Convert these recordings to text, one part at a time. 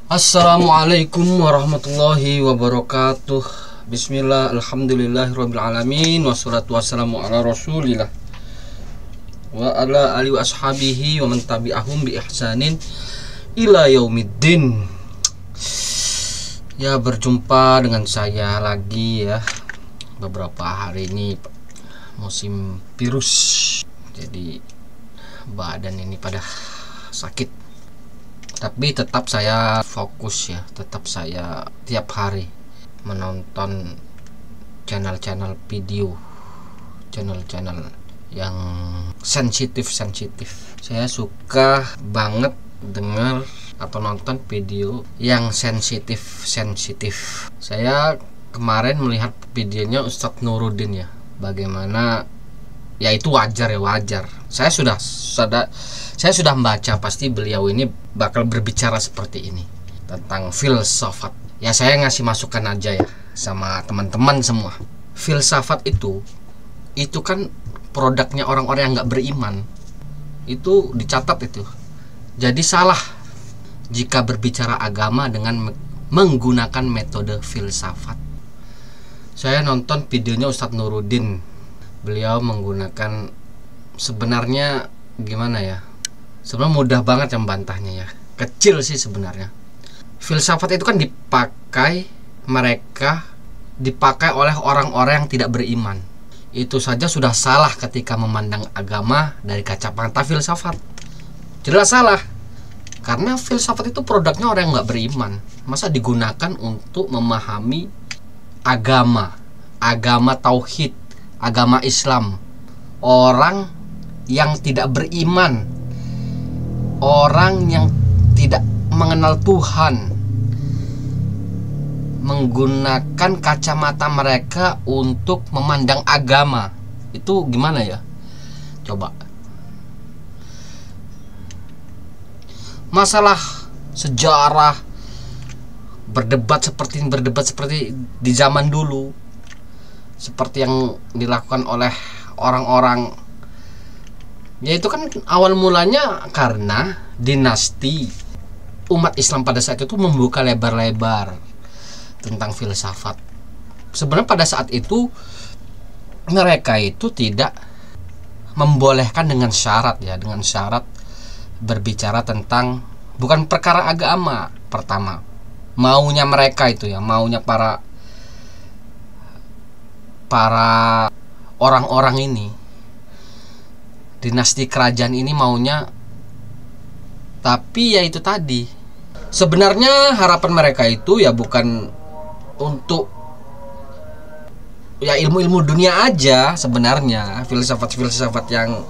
Assalamualaikum warahmatullahi wabarakatuh. Bismillah, alhamdulillahirrabbilalamin. Wassalatu wassalamu ala rasulillah wa ala alihi wa ashabihi wa man tabi'ahum bi ihsanin ila yaumiddin. Ya, berjumpa dengan saya lagi ya. Beberapa hari ini musim virus, jadi badan ini pada sakit. Tapi tetap saya fokus ya, tetap saya tiap hari menonton channel-channel video, channel-channel yang sensitif. Saya suka banget dengar atau nonton video yang sensitif. Saya kemarin melihat videonya Ustadz Nuruddin ya, bagaimana ya itu wajar. Saya sudah membaca, pasti beliau ini bakal berbicara seperti ini tentang filsafat. Ya saya ngasih masukan aja ya sama teman-teman semua. Filsafat itu kan produknya orang-orang yang nggak beriman. Itu dicatat itu. Jadi salah jika berbicara agama dengan menggunakan metode filsafat. Saya nonton videonya Ustadz Nuruddin. Beliau menggunakan, sebenarnya gimana ya, sebenarnya mudah banget yang bantahnya ya, kecil sih sebenarnya. Filsafat itu kan dipakai oleh orang-orang yang tidak beriman. Itu saja sudah salah ketika memandang agama dari kacamata filsafat. Jelas salah, karena filsafat itu produknya orang yang nggak beriman. Masa digunakan untuk memahami agama tauhid, agama Islam. Orang yang tidak beriman, orang yang tidak mengenal Tuhan, menggunakan kacamata mereka untuk memandang agama. Itu gimana ya? Coba. Masalah sejarah, berdebat seperti di zaman dulu, seperti yang dilakukan oleh orang-orang, ya itu kan awal mulanya karena dinasti umat Islam pada saat itu membuka lebar-lebar tentang filsafat. Sebenarnya pada saat itu mereka itu tidak membolehkan dengan syarat berbicara tentang bukan perkara agama. Pertama, maunya mereka itu ya, maunya para orang-orang ini, dinasti kerajaan ini maunya. Tapi ya itu tadi, sebenarnya harapan mereka itu ya bukan untuk ya ilmu-ilmu dunia aja. Sebenarnya filsafat yang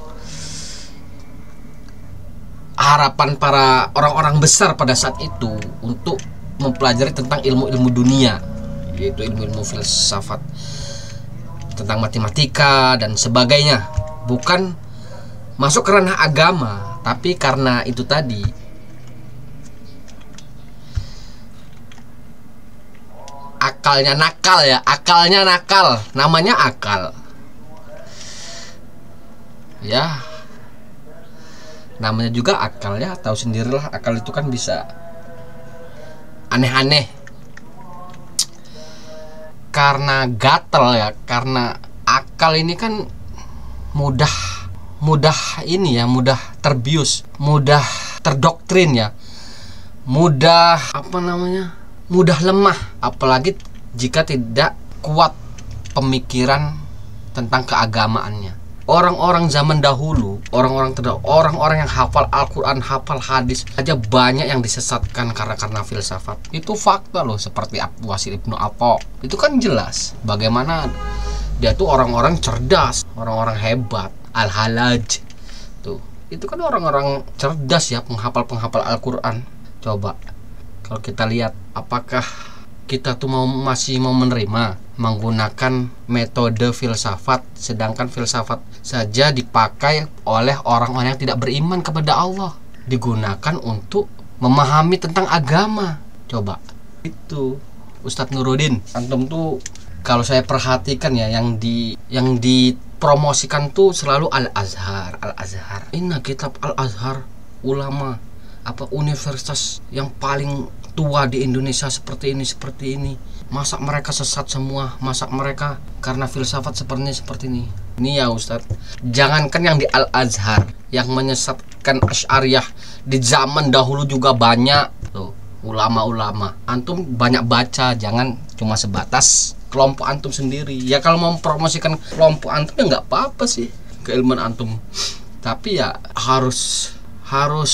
harapan para orang-orang besar pada saat itu untuk mempelajari tentang ilmu-ilmu dunia, yaitu ilmu-ilmu filsafat tentang matematika dan sebagainya, bukan masuk ke ranah agama. Tapi karena itu tadi, akalnya nakal, namanya akal ya, namanya juga akal ya, tahu sendirilah akal itu kan bisa aneh-aneh karena gatel ya, karena akal ini kan mudah terbius, mudah terdoktrin ya, mudah lemah, apalagi jika tidak kuat pemikiran tentang keagamaannya. Orang-orang zaman dahulu, orang-orang yang hafal Al-Quran, hafal hadis aja banyak yang disesatkan karena filsafat. Itu fakta loh, seperti Abu Wasil Ibnu Atha. Itu kan jelas bagaimana dia tuh orang-orang cerdas, orang-orang hebat. Al-Halaj tuh, itu kan orang-orang cerdas ya, penghafal Al-Quran. Coba kalau kita lihat, apakah kita tuh masih mau menerima menggunakan metode filsafat, sedangkan filsafat saja dipakai oleh orang-orang yang tidak beriman kepada Allah, digunakan untuk memahami tentang agama. Coba, itu Ustadz Nuruddin. Antum tuh kalau saya perhatikan ya, yang dipromosikan tuh selalu Al-Azhar. Ini kitab Al-Azhar, ulama universitas yang paling tua di Indonesia seperti ini. Masa mereka sesat semua? Masa mereka karena filsafat seperti ini? Ini ya Ustadz, jangankan yang di Al-Azhar yang menyesatkan Asy'ariyah di zaman dahulu juga banyak tuh ulama-ulama. Antum banyak baca, jangan cuma sebatas kelompok antum sendiri. Ya kalau mau mempromosikan kelompok antum ya nggak apa-apa sih, keilmuan antum. Tapi ya harus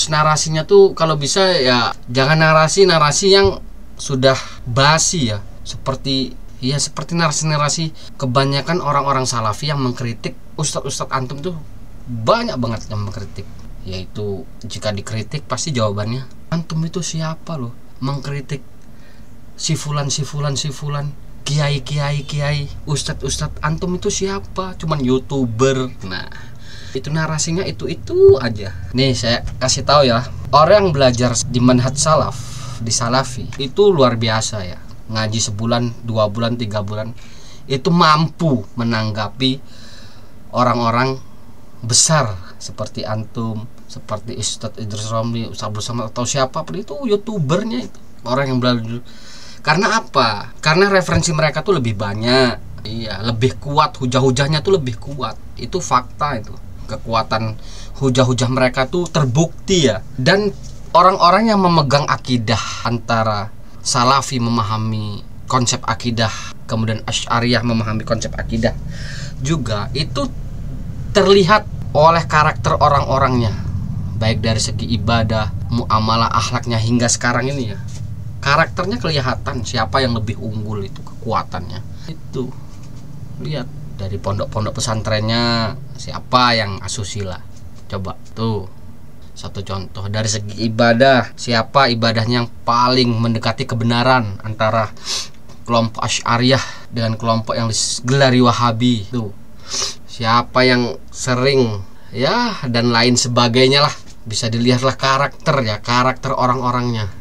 narasinya tuh kalau bisa ya jangan narasi yang sudah basi ya. Seperti narasi kebanyakan orang-orang salafi yang mengkritik ustadz antum tuh banyak banget yang mengkritik. Yaitu jika dikritik pasti jawabannya, antum itu siapa loh mengkritik si fulan, kiai, ustadz antum itu siapa? Cuman YouTuber. Nah, itu narasinya itu aja. Nih saya kasih tahu ya, orang yang belajar di manhaj salaf, di salafi itu luar biasa ya. Ngaji sebulan, 2 bulan, 3 bulan itu mampu menanggapi orang-orang besar seperti antum, seperti Ustadz Idrus Romli, Ustadz Abdul Somad atau siapapun itu YouTubernya itu orang yang belajar. Karena apa? Karena referensi mereka tuh lebih banyak. Iya, lebih kuat, hujah-hujahnya tuh lebih kuat. Itu fakta itu. Kekuatan hujah-hujah mereka tuh terbukti ya. Dan orang-orang yang memegang akidah antara Salafi memahami konsep akidah, kemudian Asy'ariyah memahami konsep akidah juga, itu terlihat oleh karakter orang-orangnya, baik dari segi ibadah, muamalah, akhlaknya hingga sekarang ini ya. Karakternya kelihatan siapa yang lebih unggul, itu kekuatannya. Itu lihat dari pondok-pondok pesantrennya siapa yang asusila. Coba tuh satu contoh. Dari segi ibadah, siapa ibadahnya yang paling mendekati kebenaran antara kelompok Asy'ariyah dengan kelompok yang digelari Wahabi. Tuh siapa yang sering ya dan lain sebagainya lah. Bisa dilihatlah karakter orang-orangnya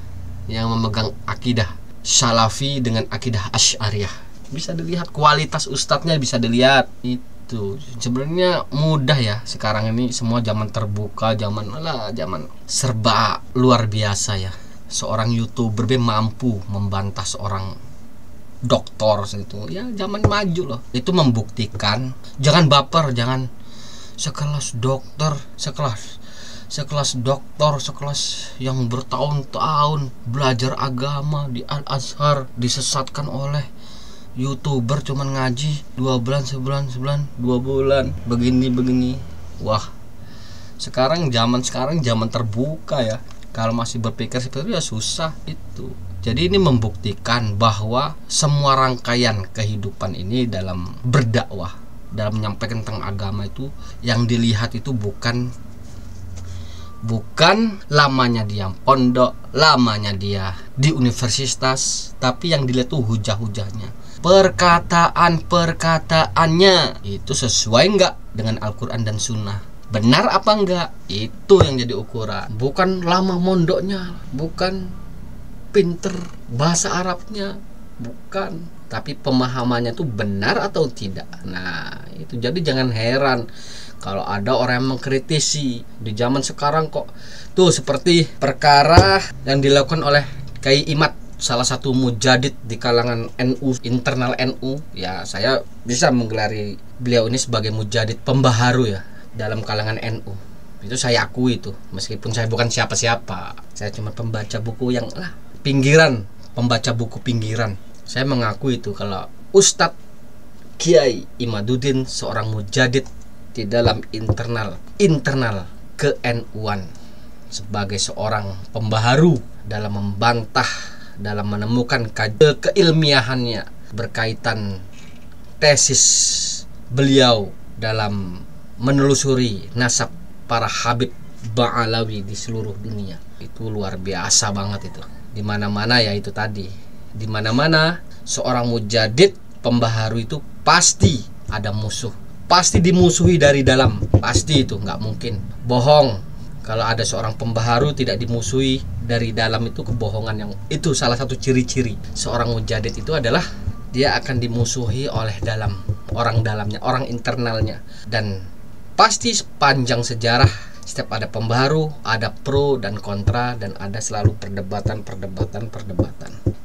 yang memegang akidah Salafi dengan akidah Asy'ariyah. Bisa dilihat kualitas ustadznya, bisa dilihat. Itu sebenarnya mudah ya sekarang ini, semua zaman terbuka, zaman serba luar biasa ya. Seorang YouTuber mampu membantah seorang doktor itu ya, zaman maju loh. Itu membuktikan, jangan baper, jangan sekelas dokter yang bertahun-tahun belajar agama di Al-Azhar disesatkan oleh YouTuber cuman ngaji 2 bulan, sebulan, 2 bulan begini. Wah, zaman sekarang zaman terbuka ya. Kalau masih berpikir seperti itu ya susah itu. Jadi ini membuktikan bahwa semua rangkaian kehidupan ini dalam berdakwah, dalam menyampaikan tentang agama itu yang dilihat itu bukan lamanya dia pondok, lamanya dia di universitas, tapi yang dilihat tuh hujah-hujahnya, perkataannya itu sesuai enggak dengan Al-Quran dan Sunnah, benar apa enggak, itu yang jadi ukuran. Bukan lama mondoknya, bukan pinter bahasa Arabnya, bukan, tapi pemahamannya tuh benar atau tidak. Nah itu, jadi jangan heran kalau ada orang yang mengkritisi di zaman sekarang kok tuh, seperti perkara yang dilakukan oleh Kiai Imad, salah satu mujadid di kalangan NU, internal NU ya. Saya bisa menggelari beliau ini sebagai mujadid pembaharu ya dalam kalangan NU. Itu saya akui itu, meskipun saya bukan siapa-siapa. Saya cuma pembaca buku yang pembaca buku pinggiran. Saya mengakui itu kalau Ustadz Kiai Imaduddin seorang mujadid di dalam internal ke-NU-an, sebagai seorang pembaharu dalam membantah, dalam menemukan keilmiahannya berkaitan tesis beliau dalam menelusuri nasab para Habib Ba'alawi di seluruh dunia. Itu luar biasa banget itu. Di mana-mana ya itu tadi. Di mana-mana seorang mujadid pembaharu itu pasti ada musuh. Pasti dimusuhi dari dalam. Pasti itu, nggak mungkin. Bohong. Kalau ada seorang pembaharu tidak dimusuhi dari dalam, itu kebohongan. Yang itu salah satu ciri-ciri seorang mujadid itu adalah dia akan dimusuhi oleh orang dalamnya, orang internalnya. Dan pasti sepanjang sejarah Setiap ada pembaharu, ada pro dan kontra, dan ada selalu perdebatan.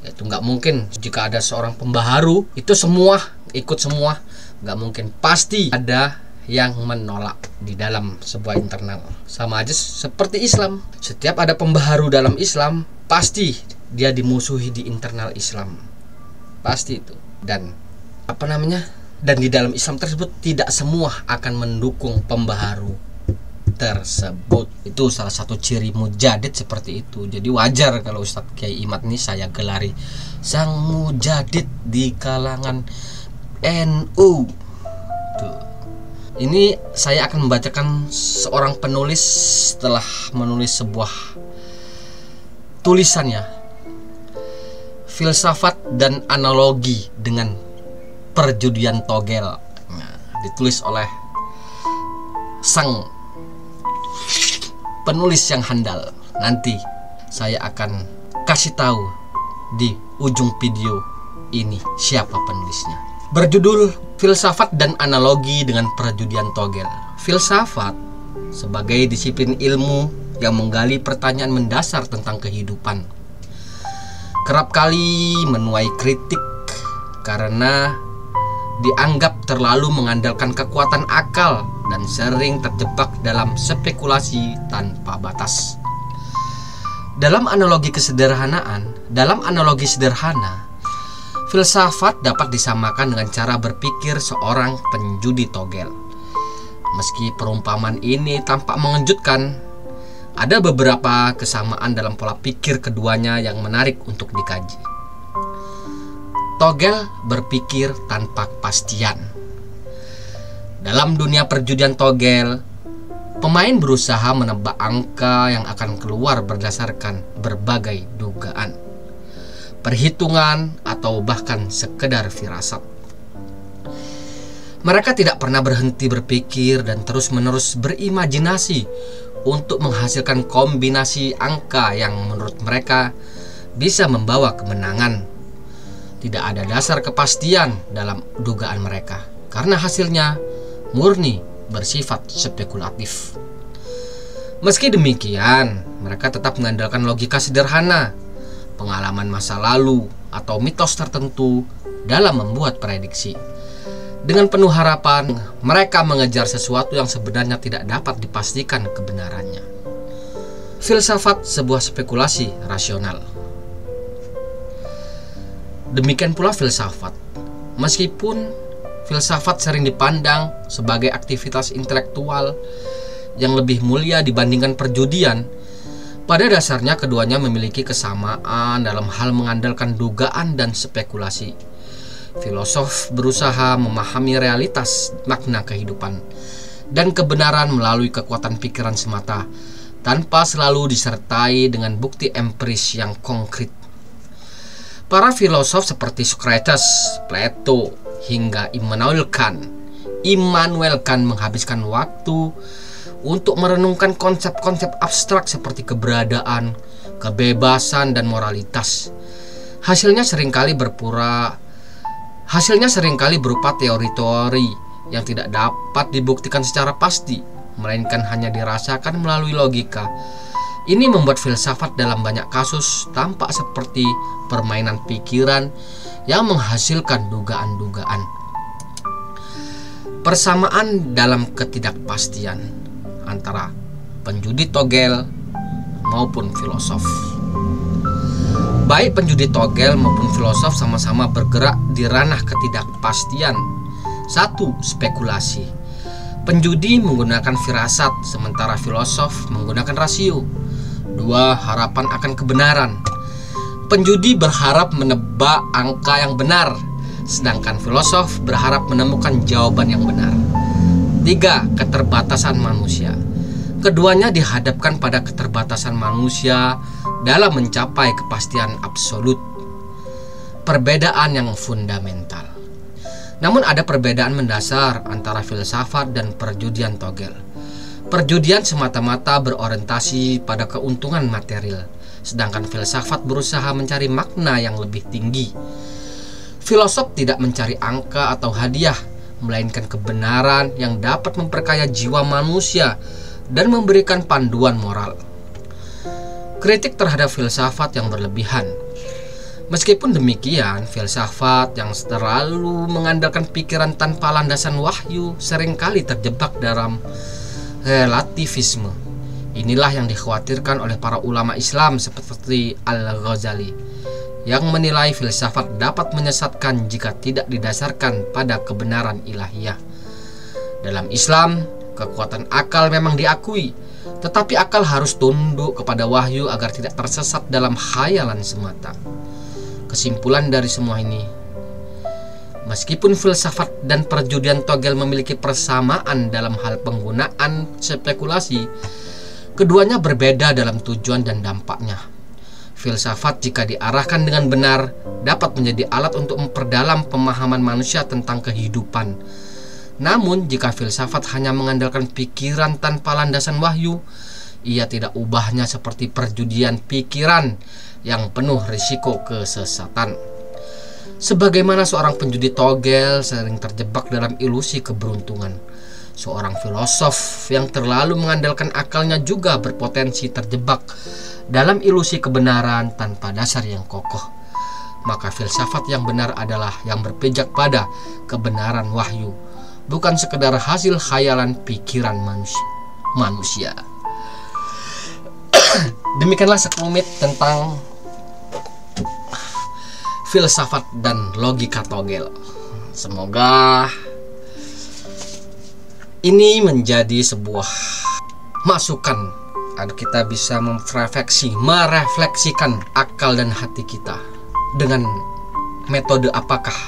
Itu nggak mungkin jika ada seorang pembaharu itu semua ikut semua, nggak mungkin. Pasti ada yang menolak di dalam sebuah internal. Sama aja seperti Islam. Setiap ada pembaharu dalam Islam, pasti dia dimusuhi di internal Islam. Pasti itu. Dan dan di dalam Islam tersebut tidak semua akan mendukung pembaharu tersebut. Itu salah satu ciri mujadid seperti itu. Jadi wajar kalau Ustadz Kiai Imad ini saya gelari sang mujadid di kalangan NU. Tuh. Ini saya akan membacakan seorang penulis setelah menulis sebuah tulisannya, filsafat dan analogi dengan perjudian togel. Nah, ditulis oleh sang penulis yang handal. Nanti saya akan kasih tahu di ujung video ini siapa penulisnya. Berjudul Filsafat dan Analogi dengan Perjudian Togel. Filsafat sebagai disiplin ilmu yang menggali pertanyaan mendasar tentang kehidupan, kerap kali menuai kritik karena dianggap terlalu mengandalkan kekuatan akal dan sering terjebak dalam spekulasi tanpa batas. Dalam analogi sederhana, filsafat dapat disamakan dengan cara berpikir seorang penjudi togel. Meski perumpamaan ini tampak mengejutkan, ada beberapa kesamaan dalam pola pikir keduanya yang menarik untuk dikaji. Togel berpikir tanpa kepastian. Dalam dunia perjudian togel, pemain berusaha menebak angka yang akan keluar berdasarkan berbagai dugaan, perhitungan, atau bahkan sekedar firasat. Mereka tidak pernah berhenti berpikir dan terus-menerus berimajinasi untuk menghasilkan kombinasi angka yang menurut mereka bisa membawa kemenangan. Tidak ada dasar kepastian dalam dugaan mereka, karena hasilnya murni bersifat spekulatif. Meski demikian, mereka tetap mengandalkan logika sederhana, pengalaman masa lalu, atau mitos tertentu dalam membuat prediksi. Dengan penuh harapan, mereka mengejar sesuatu yang sebenarnya tidak dapat dipastikan kebenarannya. Filsafat sebuah spekulasi rasional. Demikian pula filsafat. Meskipun filsafat sering dipandang sebagai aktivitas intelektual yang lebih mulia dibandingkan perjudian, pada dasarnya keduanya memiliki kesamaan dalam hal mengandalkan dugaan dan spekulasi. Filosof berusaha memahami realitas, makna kehidupan, dan kebenaran melalui kekuatan pikiran semata, tanpa selalu disertai dengan bukti empiris yang konkret. Para filosof seperti Socrates, Plato, hingga Immanuel Kant menghabiskan waktu untuk merenungkan konsep-konsep abstrak seperti keberadaan, kebebasan, dan moralitas. Hasilnya seringkali berupa teori-teori yang tidak dapat dibuktikan secara pasti, melainkan hanya dirasakan melalui logika. Ini membuat filsafat dalam banyak kasus tampak seperti permainan pikiran yang menghasilkan dugaan-dugaan. Persamaan dalam ketidakpastian antara penjudi togel maupun filosof. Baik penjudi togel maupun filosof sama-sama bergerak di ranah ketidakpastian. 1. Spekulasi. Penjudi menggunakan firasat, sementara filosof menggunakan rasio. 2. Harapan akan kebenaran. Penjudi berharap menebak angka yang benar, sedangkan filosof berharap menemukan jawaban yang benar. 3. Keterbatasan manusia. Keduanya dihadapkan pada keterbatasan manusia dalam mencapai kepastian absolut. Perbedaan yang fundamental. Namun ada perbedaan mendasar antara filsafat dan perjudian togel. Perjudian semata-mata berorientasi pada keuntungan material, sedangkan filsafat berusaha mencari makna yang lebih tinggi. Filosof tidak mencari angka atau hadiah, melainkan kebenaran yang dapat memperkaya jiwa manusia dan memberikan panduan moral. Kritik terhadap filsafat yang berlebihan. Meskipun demikian, filsafat yang terlalu mengandalkan pikiran tanpa landasan wahyu seringkali terjebak dalam relativisme. Inilah yang dikhawatirkan oleh para ulama Islam seperti Al-Ghazali, yang menilai filsafat dapat menyesatkan jika tidak didasarkan pada kebenaran ilahiyah. Dalam Islam, kekuatan akal memang diakui, tetapi akal harus tunduk kepada wahyu agar tidak tersesat dalam khayalan semata. Kesimpulan dari semua ini, meskipun filsafat dan perjudian togel memiliki persamaan dalam hal penggunaan spekulasi, keduanya berbeda dalam tujuan dan dampaknya. Filsafat jika diarahkan dengan benar dapat menjadi alat untuk memperdalam pemahaman manusia tentang kehidupan. Namun jika filsafat hanya mengandalkan pikiran tanpa landasan wahyu, ia tidak ubahnya seperti perjudian pikiran yang penuh risiko kesesatan. Sebagaimana seorang penjudi togel sering terjebak dalam ilusi keberuntungan, seorang filosof yang terlalu mengandalkan akalnya juga berpotensi terjebak dalam ilusi kebenaran tanpa dasar yang kokoh. Maka filsafat yang benar adalah yang berpijak pada kebenaran wahyu, bukan sekedar hasil khayalan pikiran manusia. Demikianlah sekelumit tentang filsafat dan logika togel. Semoga ini menjadi sebuah masukan agar kita bisa merefleksikan akal dan hati kita. Dengan metode apakah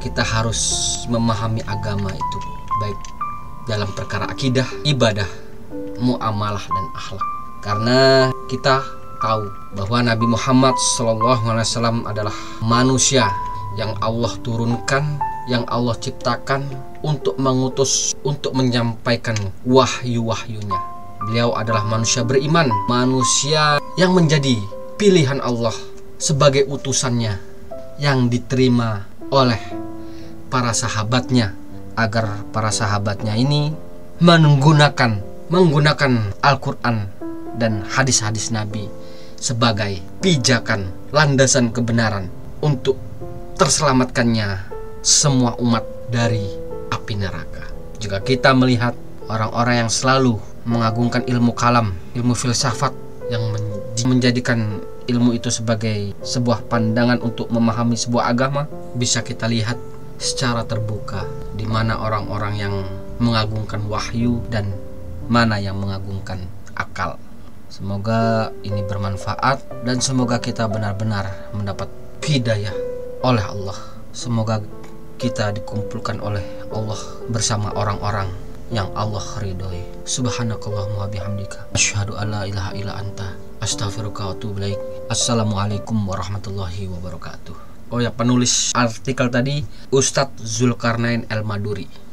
kita harus memahami agama itu, baik dalam perkara akidah, ibadah, muamalah, dan akhlak. Karena kita tahu bahwa Nabi Muhammad SAW adalah manusia yang Allah turunkan, yang Allah ciptakan untuk mengutus, untuk menyampaikan wahyu-wahyunya. Beliau adalah manusia beriman, manusia yang menjadi pilihan Allah sebagai utusannya, yang diterima oleh para sahabatnya, agar para sahabatnya ini menggunakan Al-Quran dan hadis-hadis Nabi sebagai pijakan, landasan kebenaran untuk terselamatkannya semua umat dari api neraka. Jika kita melihat orang-orang yang selalu mengagungkan ilmu kalam, ilmu filsafat, yang menjadikan ilmu itu sebagai sebuah pandangan untuk memahami sebuah agama, bisa kita lihat secara terbuka di mana orang-orang yang mengagungkan wahyu dan mana yang mengagungkan akal. Semoga ini bermanfaat dan semoga kita benar-benar mendapat hidayah oleh Allah. Semoga kita dikumpulkan oleh Allah bersama orang-orang yang Allah ridhoi. Subhanakallahumma wa bihamdika asyhadu an la ilaha illa anta astaghfiruka wa atubu ilaik. Assalamualaikum warahmatullahi wabarakatuh. Oh ya, penulis artikel tadi Ustadz Zulkarnain El Maduri.